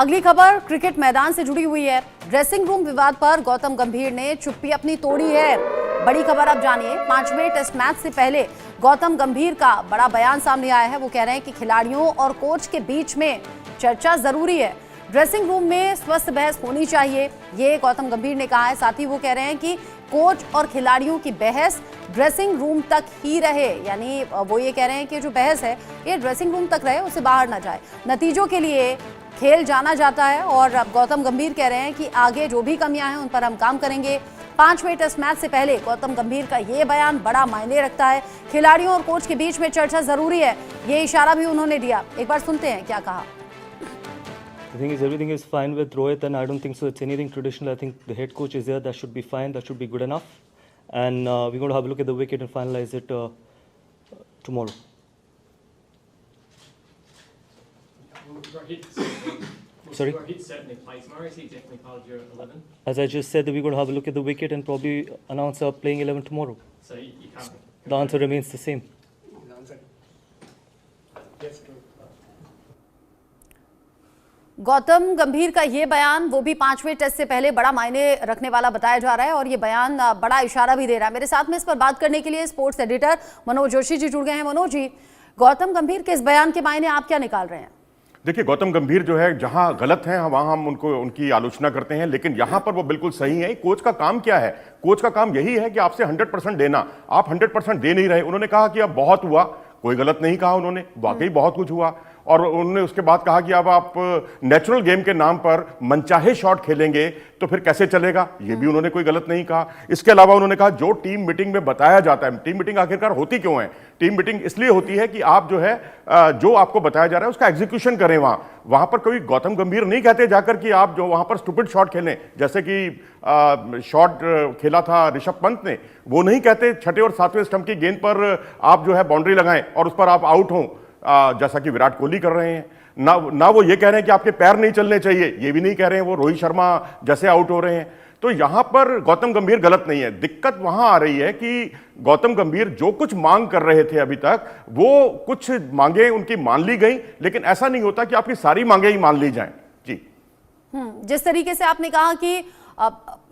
अगली खबर क्रिकेट मैदान से जुड़ी हुई है। ड्रेसिंग रूम विवाद पर गौतम गंभीर ने चुप्पी अपनी तोड़ी है। बड़ी खबर अब जानिए। 5वें टेस्ट मैच से पहले गौतम गंभीर का बड़ा बयान सामने आया है। वो कह रहे हैं कि खिलाड़ियों और कोच के बीच में चर्चा जरूरी है, ड्रेसिंग रूम में स्वस्थ बहस होनी चाहिए, ये गौतम गंभीर ने कहा है। साथ ही वो कह रहे हैं कि कोच और खिलाड़ियों की बहस ड्रेसिंग रूम तक ही रहे, यानी वो ये कह रहे हैं कि जो बहस है ये ड्रेसिंग रूम तक रहे, उससे बाहर ना जाए। नतीजों के लिए खेल जाना जाता है और अब गौतम गंभीर कह रहे हैं कि आगे जो भी कमियां हैं उन पर हम काम करेंगे। 5वें टेस्ट मैच से पहले गौतम गंभीर का ये बयान बड़ा मायने रखता है। खिलाड़ियों और कोच के बीच में चर्चा जरूरी है, ये इशारा भी उन्होंने दिया। एक बार सुनते हैं क्या कहा। The thing is, everything is fine with Rohit, and I don't think so it's anything traditional. I think the head coach is there, that should be fine, that should be good enough. And we're going to have a look at the wicket and finalize it tomorrow. Sorry? Rohit certainly plays tomorrow. Is he definitely part of your 11? As I just said, that we're going to have a look at the wicket and probably announce our playing 11 tomorrow. So you can't. The answer remains the same. Gautam गंभीर का ये बयान वो भी 5वें test से पहले बड़ा मायने रखने वाला बताया जा रहा है और ये बयान बड़ा इशारा भी दे रहा है। मेरे साथ में इस पर बात करने के लिए स्पोर्ट्स एडिटर मनोज जोशी जी जुड़ गए हैं। मनोज जी, गौतम गंभीर के इस बयान के मायने आप क्या निकाल रहे हैं? देखिए, गौतम गंभीर जो है जहां गलत हैं वहां हम उनकी आलोचना करते हैं, लेकिन यहां पर वो बिल्कुल सही है। कोच का काम क्या है? कोच का काम यही है कि आपसे 100% देना। आप 100% दे नहीं रहे। उन्होंने कहा कि अब बहुत हुआ, कोई गलत नहीं कहा उन्होंने, वाकई बहुत कुछ हुआ। और उन्होंने उसके बाद कहा कि अब आप नेचुरल गेम के नाम पर मनचाहे शॉट खेलेंगे तो फिर कैसे चलेगा, ये भी उन्होंने कोई गलत नहीं कहा। इसके अलावा उन्होंने कहा जो टीम मीटिंग में बताया जाता है, टीम मीटिंग आखिरकार होती क्यों है? टीम मीटिंग इसलिए होती है कि आप जो है जो आपको बताया जा रहा है उसका एग्जीक्यूशन करें। वहां पर कोई गौतम गंभीर नहीं कहते जाकर कि आप जो वहां पर स्टूपिड शॉट खेलें, जैसे कि शॉट खेला था ऋषभ पंत ने, वो नहीं कहते 6वें और 7वें स्टंप की गेंद पर आप जो है बाउंड्री लगाएं और उस पर आप आउट हों, जैसा कि विराट कोहली कर रहे हैं। ना वो ये कह रहे हैं कि आपके पैर नहीं चलने चाहिए, ये भी नहीं कह रहे हैं वो रोहित शर्मा जैसे आउट हो रहे हैं। तो यहां पर गौतम गंभीर गलत नहीं है। दिक्कत वहां आ रही है कि गौतम गंभीर जो कुछ मांग कर रहे थे अभी तक, वो कुछ मांगे उनकी मान ली गई, लेकिन ऐसा नहीं होता कि आपकी सारी मांगे ही मान ली जाएं। जी, जिस तरीके से आपने कहा कि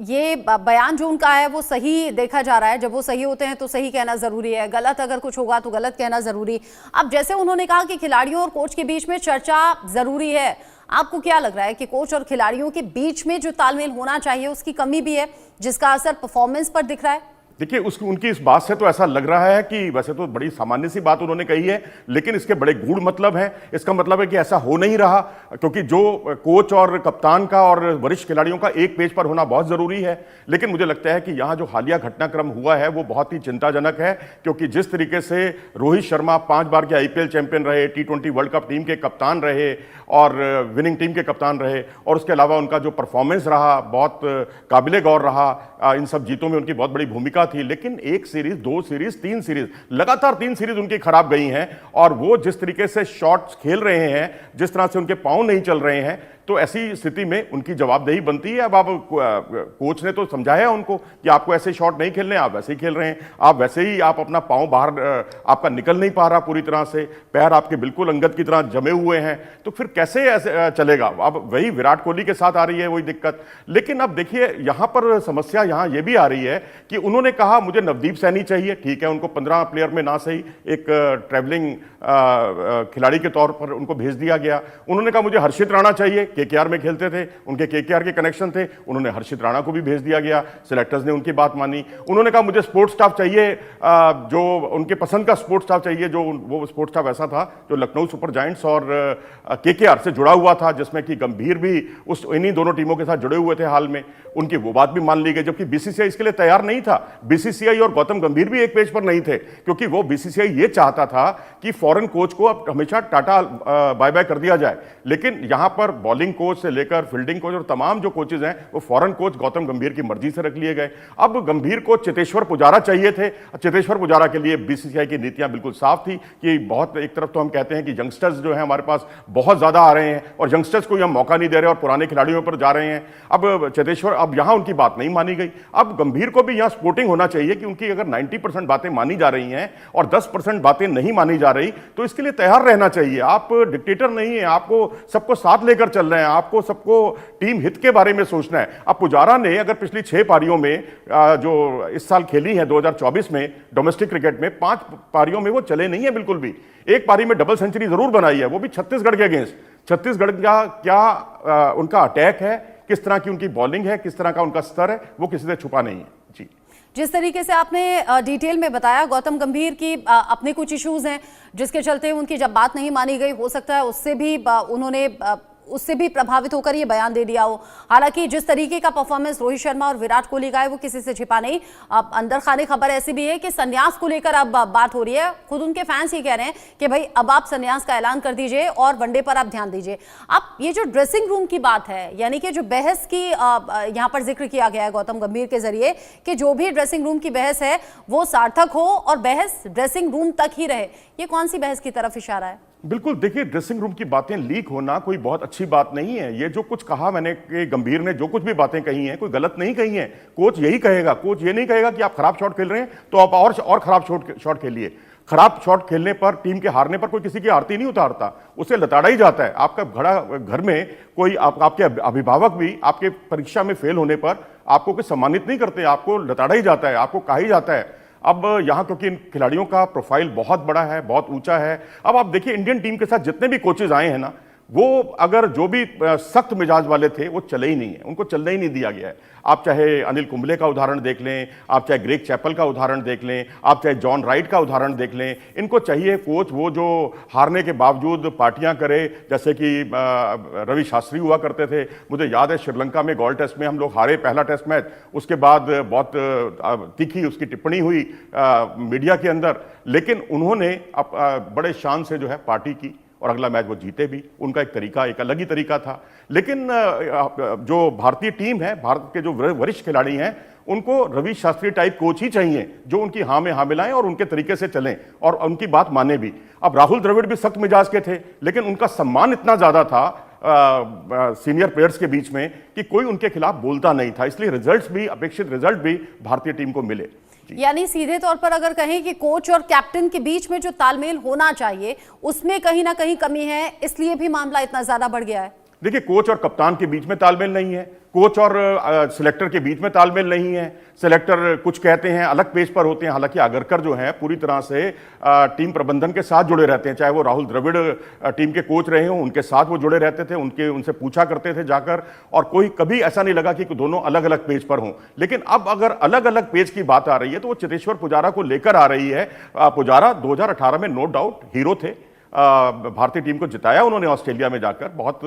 ये बयान जो उनका है वो सही देखा जा रहा है, जब वो सही होते हैं तो सही कहना जरूरी है, गलत अगर कुछ होगा तो गलत कहना जरूरी। अब जैसे उन्होंने कहा कि खिलाड़ियों और कोच के बीच में चर्चा जरूरी है, आपको क्या लग रहा है कि कोच और खिलाड़ियों के बीच में जो तालमेल होना चाहिए उसकी कमी भी है, जिसका असर परफॉर्मेंस पर दिख रहा है? देखिए, उनकी इस बात से तो ऐसा लग रहा है कि वैसे तो बड़ी सामान्य सी बात उन्होंने कही है, लेकिन इसके बड़े गूढ़ मतलब हैं। इसका मतलब है कि ऐसा हो नहीं रहा, क्योंकि जो कोच और कप्तान का और वरिष्ठ खिलाड़ियों का एक पेज पर होना बहुत जरूरी है। लेकिन मुझे लगता है कि यहाँ जो हालिया घटनाक्रम हुआ है वो बहुत ही चिंताजनक है, क्योंकि जिस तरीके से रोहित शर्मा 5 बार के IPL चैंपियन रहे, T20 वर्ल्ड कप टीम के कप्तान रहे और विनिंग टीम के कप्तान रहे, और उसके अलावा उनका जो परफॉर्मेंस रहा बहुत काबिले गौर रहा, इन सब जीतों में उनकी बहुत बड़ी भूमिका थी। लेकिन 1 सीरीज, 2 सीरीज, 3 सीरीज, लगातार 3 सीरीज उनकी खराब गई हैं। और वो जिस तरीके से शॉट्स खेल रहे हैं, जिस तरह से उनके पांव नहीं चल रहे हैं, तो ऐसी स्थिति में उनकी जवाबदेही बनती है। अब आप कोच ने तो समझाया उनको कि आपको ऐसे शॉट नहीं खेलने, आप वैसे ही खेल रहे हैं, आप वैसे ही आप अपना पांव बाहर आपका निकल नहीं पा रहा पूरी तरह से, पैर आपके बिल्कुल अंगद की तरह जमे हुए हैं, तो फिर कैसे ऐसे चलेगा? अब वही विराट कोहली के साथ आ रही है वही दिक्कत। लेकिन अब देखिए, यहां पर समस्या यहां ये भी आ रही है कि उन्होंने कहा मुझे नवदीप सैनी चाहिए, ठीक है, उनको 15 प्लेयर में ना सही एक ट्रैवलिंग खिलाड़ी के तौर पर उनको भेज दिया गया। उन्होंने कहा मुझे हर्षित राणा चाहिए, KKR में खेलते थे, उनके KKR के कनेक्शन थे, उन्होंने हर्षित राणा को भी भेज दिया गया, सिलेक्टर्स ने उनकी बात मानी। उन्होंने कहा मुझे स्पोर्ट्स स्टाफ चाहिए, जो उनके पसंद का स्पोर्ट्स स्टाफ चाहिए, जो वो स्पोर्ट्स स्टाफ ऐसा था जो लखनऊ सुपर जायंट्स और KKR से जुड़ा हुआ था, जिसमें कि गंभीर भी इन्हीं दोनों टीमों के साथ जुड़े हुए थे हाल में। उनकी वो बात भी मान ली गई, जबकि BCCI इसके लिए तैयार नहीं था। BCCI और गौतम गंभीर भी एक पेज पर नहीं थे, क्योंकि वो BCCI ये चाहता था कि फॉरेन कोच को अब हमेशा टाटा बाय बाय कर दिया जाए। लेकिन यहां पर बॉलिंग कोच से लेकर फील्डिंग कोच और तमाम जो कोचेज हैं वो फॉरेन कोच गौतम गंभीर की मर्जी से रख लिए गए। अब गंभीर को चेतेश्वर पुजारा चाहिए थे। चेतेश्वर पुजारा के लिए BCCI की नीतियां बिल्कुल साफ थी कि बहुत, एक तरफ तो हम कहते हैं कि यंगस्टर्स जो है हमारे पास बहुत ज्यादा आ रहे हैं और यंगस्टर्स को हम मौका नहीं दे रहे और पुराने खिलाड़ियों पर जा रहे हैं। अब चेतेश्वर, अब यहां उनकी बात नहीं मानी गई। अब गंभीर को भी यहां सपोर्टिंग होना चाहिए कि उनकी अगर 90% बातें मानी जा रही हैं और 10% बातें नहीं मानी जा रही, तो इसके लिए तैयार रहना चाहिए। आप डिक्टेटर नहीं है, आपको सबको साथ लेकर चल रहे हैं, आपको सबको टीम हित के बारे में सोचना है। अब पुजारा ने अगर पिछली 6 पारियों में जो इस साल खेली है 2024 में डोमेस्टिक क्रिकेट में, 5 पारियों में वो चले नहीं है बिल्कुल भी। एक पारी में डबल सेंचुरी जरूर बनाई है, वो भी छत्तीसगढ़ के अगेंस्ट। छत्तीसगढ़ का क्या उनका अटैक है, किस तरह की उनकी बॉलिंग है, किस तरह का उनका स्तर है, वो किसी से छुपा नहीं है। जी, जिस तरीके से आपने डिटेल में बताया, गौतम गंभीर की अपने कुछ इश्यूज हैं जिसके चलते उनकी जब बात नहीं मानी गई, हो सकता है उससे भी उन्होंने उससे भी प्रभावित होकर ये बयान दे दिया हो। हालांकि जिस तरीके का परफॉर्मेंस रोहित शर्मा और विराट कोहली का है वो किसी से छिपा नहीं। अब अंदर खाने खबर ऐसी भी है कि संन्यास को लेकर अब बात हो रही है। खुद उनके फैंस ये कह रहे हैं कि भाई अब आप संन्यास का ऐलान कर दीजिए और वनडे पर आप ध्यान दीजिए। अब ये जो ड्रेसिंग रूम की बात है, यानी कि जो बहस की यहाँ पर जिक्र किया गया है गौतम गंभीर के जरिए कि जो भी ड्रेसिंग रूम की बहस है वो सार्थक हो और बहस ड्रेसिंग रूम तक ही रहे, ये कौन सी बहस की तरफ इशारा है? बिल्कुल, देखिए ड्रेसिंग रूम की बातें लीक होना कोई बहुत अच्छी बात नहीं है। ये जो कुछ कहा मैंने कि गंभीर ने जो कुछ भी बातें कही हैं कोई गलत नहीं कही हैं। कोच यही कहेगा, कोच ये नहीं कहेगा कि आप खराब शॉट खेल रहे हैं तो आप और खराब शॉट खेलिए। खराब शॉट खेलने पर, टीम के हारने पर कोई किसी की आरती नहीं उतारता, उसे लताड़ा ही जाता है। आपका घर में कोई आपके अभिभावक भी आपके परीक्षा में फेल होने पर आपको कोई सम्मानित नहीं करते, आपको लताड़ा ही जाता है, आपको कहा ही जाता है। अब यहाँ क्योंकि इन खिलाड़ियों का प्रोफाइल बहुत बड़ा है, बहुत ऊंचा है। अब आप देखिए इंडियन टीम के साथ जितने भी कोचेज आए हैं ना, वो अगर जो भी सख्त मिजाज वाले थे वो चले ही नहीं है, उनको चलने ही नहीं दिया गया है। आप चाहे अनिल कुंबले का उदाहरण देख लें, आप चाहे ग्रेग चैपल का उदाहरण देख लें, आप चाहे जॉन राइट का उदाहरण देख लें, इनको चाहिए कोच वो जो हारने के बावजूद पार्टियां करे, जैसे कि रवि शास्त्री हुआ करते थे। मुझे याद है श्रीलंका में गोल्ड टेस्ट में हम लोग हारे पहला टेस्ट मैच, उसके बाद बहुत तीखी उसकी टिप्पणी हुई मीडिया के अंदर, लेकिन उन्होंने बड़े शान से जो है पार्टी की और अगला मैच वो जीते भी। उनका एक तरीका, एक अलग ही तरीका था। लेकिन जो भारतीय टीम है, भारत के जो वरिष्ठ खिलाड़ी हैं, उनको रवि शास्त्री टाइप कोच ही चाहिए जो उनकी हाँ में हाँ मिलाएं और उनके तरीके से चलें और उनकी बात माने भी। अब राहुल द्रविड़ भी सख्त मिजाज के थे, लेकिन उनका सम्मान इतना ज्यादा था सीनियर प्लेयर्स के बीच में कि कोई उनके खिलाफ बोलता नहीं था, इसलिए रिजल्ट्स भी, अपेक्षित रिजल्ट भी भारतीय टीम को मिले। यानी सीधे तौर पर अगर कहें कि कोच और कैप्टन के बीच में जो तालमेल होना चाहिए उसमें कहीं ना कहीं कमी है, इसलिए भी मामला इतना ज्यादा बढ़ गया है। देखिए कोच और कप्तान के बीच में तालमेल नहीं है, कोच और सिलेक्टर के बीच में तालमेल नहीं है। सिलेक्टर कुछ कहते हैं, अलग पेज पर होते हैं। हालांकि आगरकर जो हैं पूरी तरह से टीम प्रबंधन के साथ जुड़े रहते हैं, चाहे वो राहुल द्रविड़ टीम के कोच रहे हों, उनके साथ वो जुड़े रहते थे, उनसे पूछा करते थे जाकर, और कोई कभी ऐसा नहीं लगा कि दोनों अलग अलग पेज पर हों। लेकिन अब अगर अलग अलग पेज की बात आ रही है तो वो चेतेश्वर पुजारा को लेकर आ रही है। पुजारा 2018 में नो डाउट हीरो थे, भारतीय टीम को जिताया उन्होंने ऑस्ट्रेलिया में जाकर, बहुत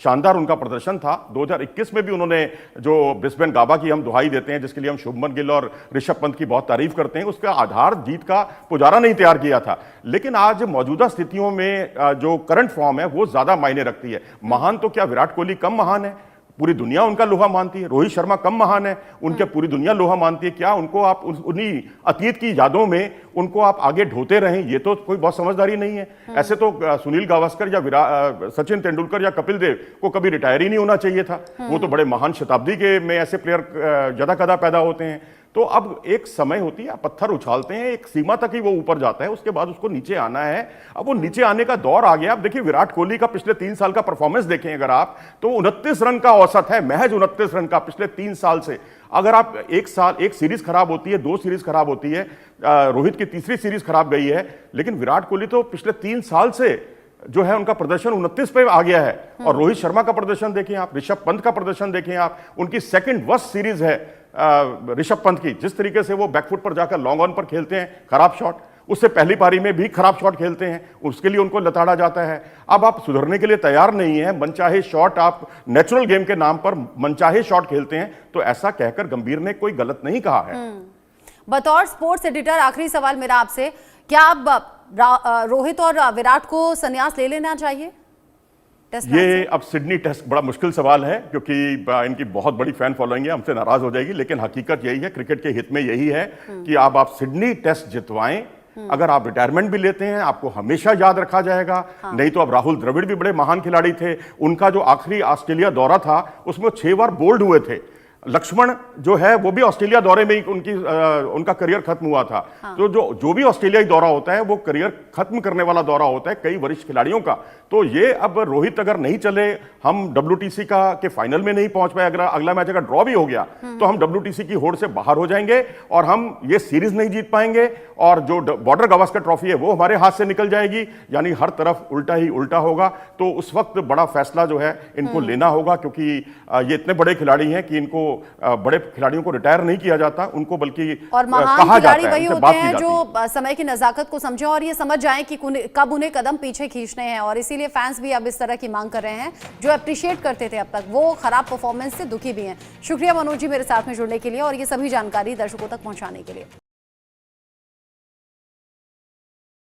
शानदार उनका प्रदर्शन था। 2021 में भी उन्होंने जो ब्रिस्बेन गाबा की हम दुहाई देते हैं, जिसके लिए हम शुभमन गिल और ऋषभ पंत की बहुत तारीफ करते हैं, उसका आधार जीत का पुजारा नहीं तैयार किया था। लेकिन आज मौजूदा स्थितियों में जो करंट फॉर्म है वो ज्यादा मायने रखती है। महान तो क्या विराट कोहली कम महान है? पूरी दुनिया उनका लोहा मानती है। रोहित शर्मा कम महान है? उनके पूरी दुनिया लोहा मानती है। क्या उनको आप उन्हीं अतीत की यादों में उनको आप आगे ढोते रहें? ये तो कोई बहुत समझदारी नहीं है। ऐसे तो सुनील गावस्कर या सचिन तेंदुलकर या कपिल देव को कभी रिटायर ही नहीं होना चाहिए था। वो तो बड़े महान शताब्दी के में ऐसे प्लेयर जदा कदा पैदा होते हैं। तो अब एक समय होती है, पत्थर उछालते हैं, एक सीमा तक ही वो ऊपर जाता है, उसके बाद उसको नीचे आना है। अब वो नीचे आने का दौर आ गया। अब देखिए विराट कोहली का पिछले 3 साल का परफॉर्मेंस देखें अगर आप, तो 29 रन का औसत है, महज 29 रन का पिछले 3 साल से। अगर आप एक सीरीज खराब होती है, 2 सीरीज खराब होती है, रोहित की तीसरी सीरीज खराब गई है, लेकिन विराट कोहली तो पिछले 3 साल से जो है उनका प्रदर्शन 29 पे आ गया है। और रोहित शर्मा का प्रदर्शन देखें आप, ऋषभ पंत का प्रदर्शन देखें आप, उनकी सेकंड वर्स्ट सीरीज है ऋषभ पंत की। जिस तरीके से वो बैकफुट पर जाकर लॉन्ग ऑन पर खेलते हैं खराब शॉट, उससे पहली पारी में भी खराब शॉट खेलते हैं, उसके लिए उनको लताड़ा जाता है। अब आप सुधरने के लिए तैयार नहीं है, मनचाहे शॉट, आप नेचुरल गेम के नाम पर मनचाहे शॉट खेलते हैं, तो ऐसा कहकर गंभीर ने कोई गलत नहीं कहा है। बतौर स्पोर्ट्स एडिटर आखिरी सवाल मेरा आपसे, क्या अब रोहित और विराट को संन्यास ले लेना चाहिए? ये अब सिडनी टेस्ट बड़ा मुश्किल सवाल है, क्योंकि इनकी बहुत बड़ी फैन फॉलोइंग है, हमसे नाराज हो जाएगी, लेकिन हकीकत यही है, क्रिकेट के हित में यही है कि आप सिडनी टेस्ट जितवाएं। अगर आप रिटायरमेंट भी लेते हैं आपको हमेशा याद रखा जाएगा। नहीं तो अब राहुल द्रविड़ भी बड़े महान खिलाड़ी थे, उनका जो आखिरी ऑस्ट्रेलिया दौरा था उसमें 6 बार बोल्ड हुए थे। लक्ष्मण जो है वो भी ऑस्ट्रेलिया दौरे में ही उनका करियर खत्म हुआ था। तो जो भी ऑस्ट्रेलियाई दौरा होता है वो करियर खत्म करने वाला दौरा होता है कई वरिष्ठ खिलाड़ियों का। तो ये अब रोहित अगर नहीं चले, हम WTC के फाइनल में नहीं पहुंच पाए, अगर अगला मैच अगर ड्रॉ भी हो गया तो हम WTC की होड़ से बाहर हो जाएंगे और हम ये सीरीज नहीं जीत पाएंगे और जो बॉर्डर गावस्कर ट्रॉफी है वो हमारे हाथ से निकल जाएगी। यानी हर तरफ उल्टा ही उल्टा होगा। तो उस वक्त बड़ा फैसला जो है इनको लेना होगा, क्योंकि ये इतने बड़े खिलाड़ी हैं कि इनको बड़े खिलाड़ियों को रिटायर नहीं किया जाता, उनको बल्कि और महान कहा जाता खिलाड़ी है, वही उनसे होते बात की हैं जाती जो समय की नजाकत को समझें और ये समझ जाएं कि कब उन्हें कदम पीछे खींचने हैं। और इसीलिए फैंस भी अब इस तरह की मांग कर रहे हैं। जो अप्रिशिएट करते थे अब तक, वो खराब परफॉर्मेंस से दुखी भी हैं। शुक्रिया मनोज जी मेरे साथ में जुड़ने के लिए और ये सभी जानकारी दर्शकों तक पहुंचाने के लिए।